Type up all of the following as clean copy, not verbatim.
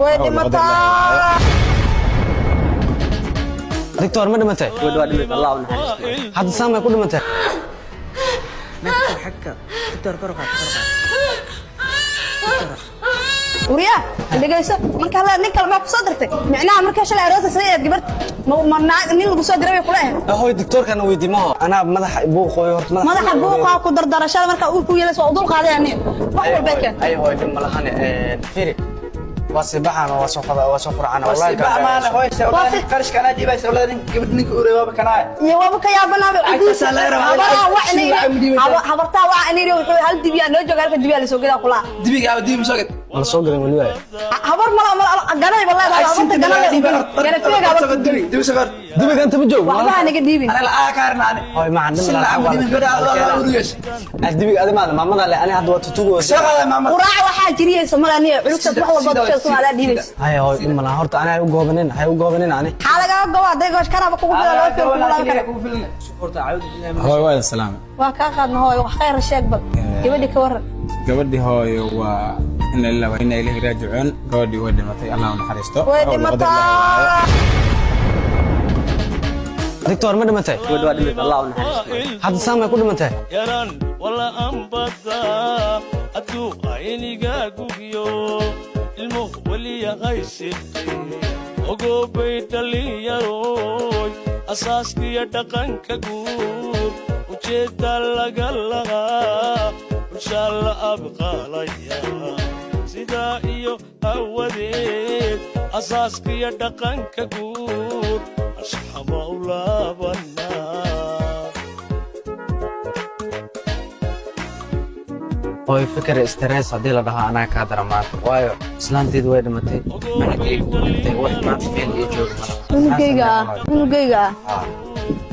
ويدي متى دكتور ما دمتي ودمت الله ونحرسته حد سامع كل متى ما تكون حكا دكتور كرقات وريا اللي جايسه marka la ninka ma ku soo dirtay macnaha marka shalay aroos sareeyad gabar ma nin lagu soo diray kula هو الدكتور كان ويديمه انا مدح ابوق madaxa buuqa ku dardarashada marka uu ku yeelas waa dul qaadayaan wax walba kan ايوه دم لهن فيري واسبحنا وسفرعنا والله بقى ما انا هوي قرش كان اجيب اولاد قبل اوريبا كان يا وابا habartaa waa inay hal dibiya loo joogo halka dibiya la soo gadaa kula dibiga dib soo gad la soo galay waliba habar ma ganay wallahi habarta ganay gana fiiga habar dibi soo gad dibiga inta ma joog waxba anaga diibin انا لا كارنا هاي ما عندنا لا dibiga adima maamada le ani hadda waa tutugo shaqada maamada quraac waxa jiriyay Soomaaliya culubta wax walba dadka Soomaaliya diibis هاي هاي ما لا horta ana u goobanin hay u goobanin ani xalaga gobaa day goosh karaba kugu jira loo fiirku la kara horta caawid هاي وين السلام waa ka qaadna hooy wax khayr sheeg bal gabadhi ka waran gabadhi hooyo waa in la waa in ay la raajiceen gabadhi way dhimatay Allah u naxariisto way dhimataa دكتور ما دمتي ودمت الله ونحرسته حد سامع كل متى yaran wala ambada adu ayniga gugiyo ilmo waliya qaysid ogo baytaliyo asaaskiya dhaqanka guur ujeeda laga laga inshallah abqalaya sida iyo awadeed asaaskiya dhaqanka guur ashxama ulabana هاي فكر استرس هذه لا دها انا كادر ما وايو اسلانتيد way dhimatay managay dhintay wax ma feel iyo joog unugayga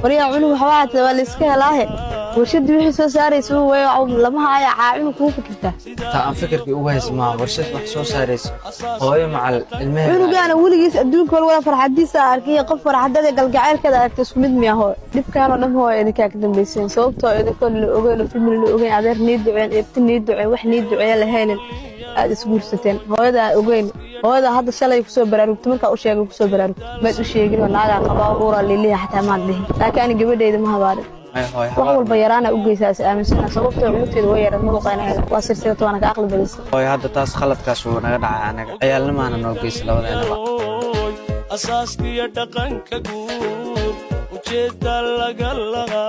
wariya unug waxa waa la iska helaahe warshad wixii soo saarayso way lama haya caawin ku fikirta ta aan fikirkii ugu haysmaa warshad wax soo saarayso hooyo macal ilmaha unugana waligiis adduunka wala farxadiisa arkay qof farxadada galgaceelkada aragtay isku mid miyaa hooyo dhibkaan oo dhan hooyo idinka ka dambeyseen sababtoo idinka la ogeyn family la ogeyn adeer niid duceen eebti niid duceen wax niid duceen la helin aad isguursateen hooyada ogeyn hooyada hadda shalay ku soo baraarugtay marka u sheegay ku soo baraarugtay ma u sheegin wanaaga qaba uura liliya xataa ma dhihin laakiin gabadheeda ma habaarin wax walba yaraana u geysaas aaminsan sababtoo cunteedu way yaran muruqaynaada waa sirsiga toona ka aqli badis hooyo hadda taas khaladkaas uu naga dhacay anaga ciyaalnimana noo geys labadeena asaaskiya dhaqanka guur ujeeda laga laga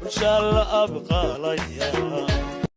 inshallah abqalaya